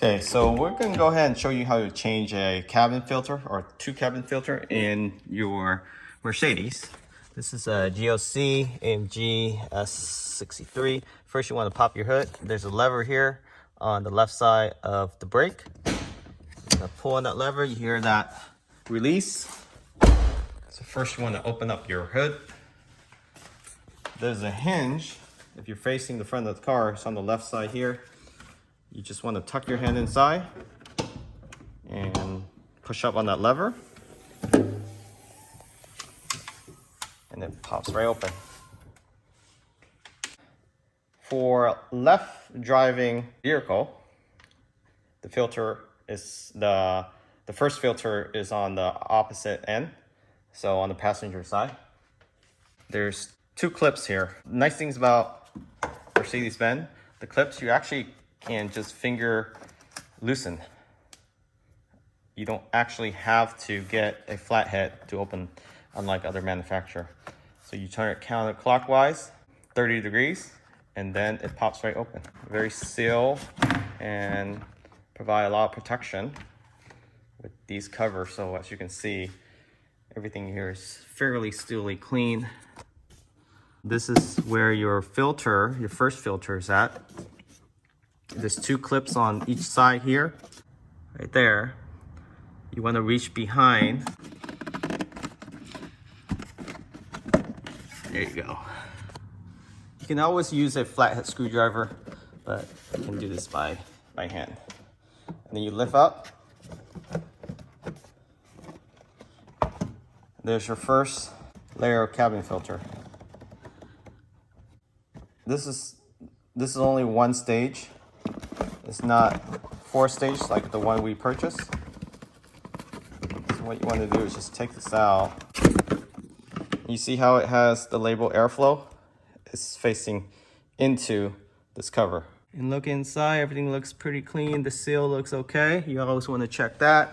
Okay, so we're going to go ahead and show you how to change a cabin filter or two cabin filter in your Mercedes. This is a GLC AMG S63. First, you want to pop your hood. There's a lever here on the left side of the brake. Pull on that lever, you hear that release. So first you want to open up your hood. There's a hinge. If you're facing the front of the car, it's on the left side here. You just want to tuck your hand inside and push up on that lever, and it pops right open. For left driving vehicle, the filter is the first filter is on the opposite end, so on the passenger side. There's two clips here. Nice things about Mercedes-Benz, the clips you actually can just finger loosen. You don't actually have to get a flathead to open, unlike other manufacturer. So you turn it counterclockwise, 30 degrees, and then it pops right open. Very seal and provide a lot of protection with these covers. So as you can see, everything here is fairly steely clean. This is where your filter, your first filter is at. There's two clips on each side here, right there. You want to reach behind. There you go. You can always use a flathead screwdriver, but you can do this by hand. And then you lift up. There's your first layer of cabin filter. This is only one stage. It's not 4 stages like the one we purchased. So what you want to do is just take this out. You see how it has the label airflow? It's facing into this cover. And look inside, everything looks pretty clean. The seal looks okay. You always want to check that.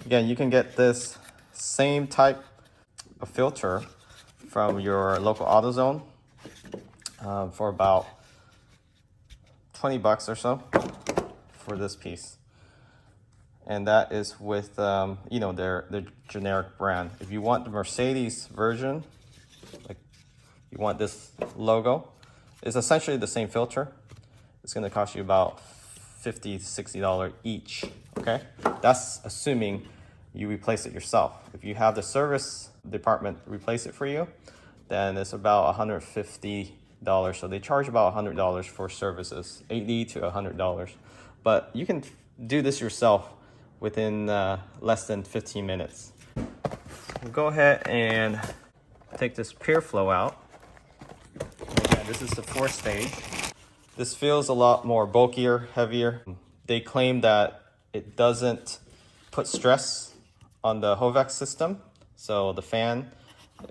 Again, you can get this same type of filter from your local AutoZone for about 20 bucks or so for this piece. And that is with you know, their generic brand. If you want the Mercedes version, like you want this logo, it's essentially the same filter. It's going to cost you about $50 to $60 each. Okay, that's assuming you replace it yourself. If you have the service department replace it for you, then it's about $150. So they charge about $100 for services, $80 to $100. But you can do this yourself within less than 15 minutes. We'll go ahead and take this pure flow out. Again, this is the 4th stage. This feels a lot more bulkier, heavier. They claim that it doesn't put stress on the HVAC system, so the fan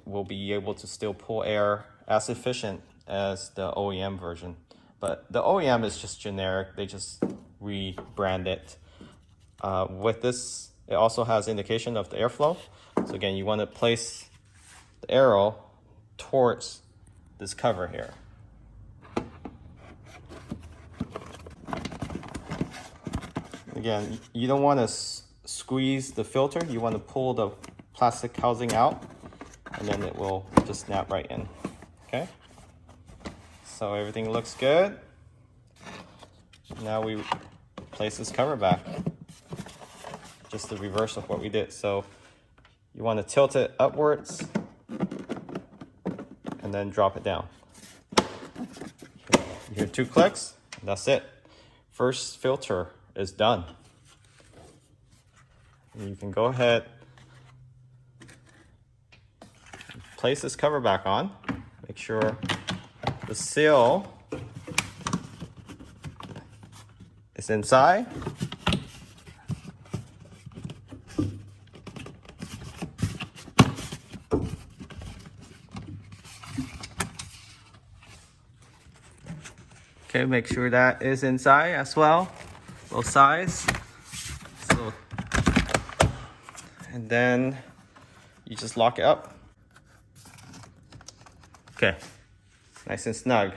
will be able to still pull air as efficient as the OEM version. But the OEM is just generic, they just rebrand it. With this, it also has indication of the airflow. So again, you want to place the arrow towards this cover here. Again, you don't want to squeeze the filter, you want to pull the plastic housing out, and then it will just snap right in. Okay, so everything looks good. Now we place this cover back, just the reverse of what we did. So you want to tilt it upwards and then drop it down. You hear 2 clicks, and that's it. First filter is done. And you can go ahead, place this cover back on. Make sure the seal is inside. Okay, make sure that is inside as well, both sides. So, and then you just lock it up. Okay, nice and snug.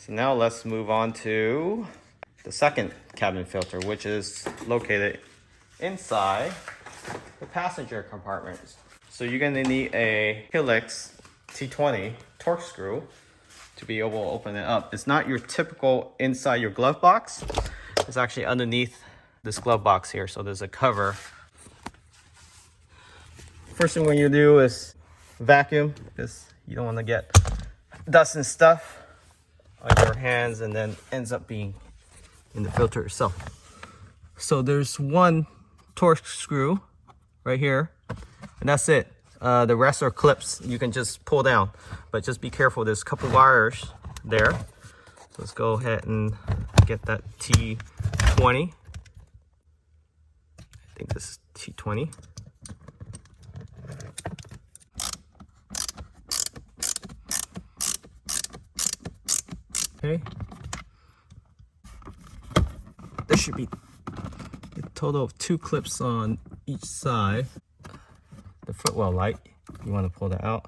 So now let's move on to the second cabin filter, which is located inside the passenger compartments. So you're gonna need a Helix T20 torque screw to be able to open it up. It's not your typical inside your glove box. It's actually underneath this glove box here. So there's a cover. First thing when you do is vacuum, because you don't want to get dust and stuff on your hands and then ends up being in the filter itself. So there's one torque screw right here, and that's it. The rest are clips you can just pull down, but just be careful. There's a couple wires there. So let's go ahead and get that T20. I think this is T20. Okay. There should be a total of 2 clips on each side. The footwell light, you want to pull that out.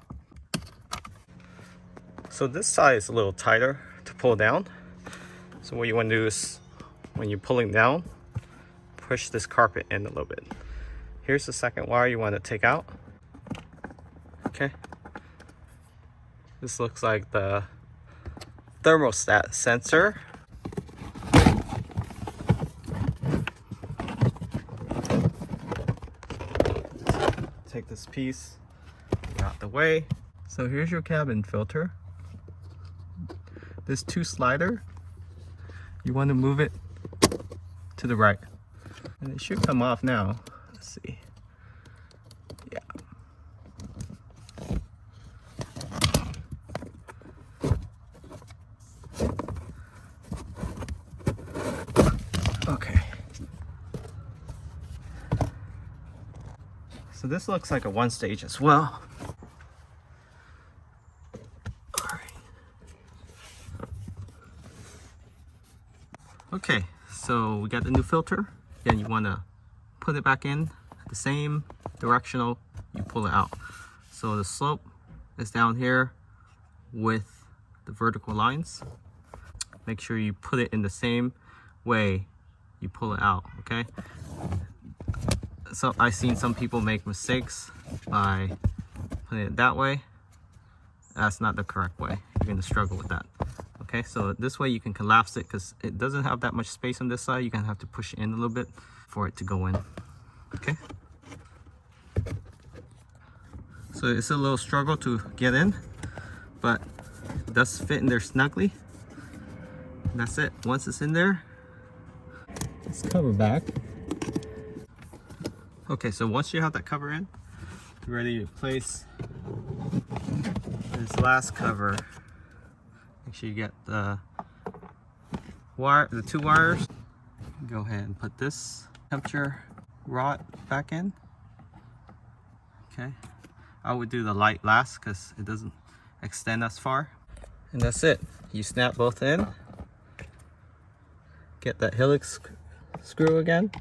So this side is a little tighter to pull down. So what you want to do is, when you're pulling down, push this carpet in a little bit. Here's the second wire you want to take out. Okay. This looks like the thermostat sensor. Take this piece out the way. So here's your cabin filter. This 2 slider, you want to move it to the right, and it should come off now. Let's see. Yeah. Okay. So this looks like a 1-stage as well. All right. Okay, so we got the new filter. Then you want to put it back in the same directional you pull it out. So the slope is down here with the vertical lines. Make sure you put it in the same way you pull it out, okay? So I've seen some people make mistakes by putting it that way. That's not the correct way. You're going to struggle with that. Okay, so this way you can collapse it, because it doesn't have that much space on this side. You're going to have to push it in a little bit for it to go in. Okay. So it's a little struggle to get in, but it does fit in there snugly. And that's it. Once it's in there, let's cover back. Okay, so once you have that cover in, you're ready to place this last cover. Make sure you get the wire, the 2 wires. Go ahead and put this temperature rod back in. Okay, I would do the light last because it doesn't extend as far. And that's it. You snap both in. Get that Helix screw again.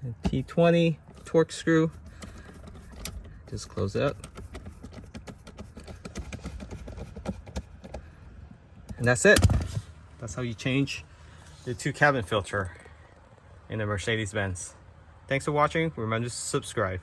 And T20 torque screw. Just close it up. And that's it. That's how you change the 2 cabin filter in a Mercedes-Benz. Thanks for watching. Remember to subscribe.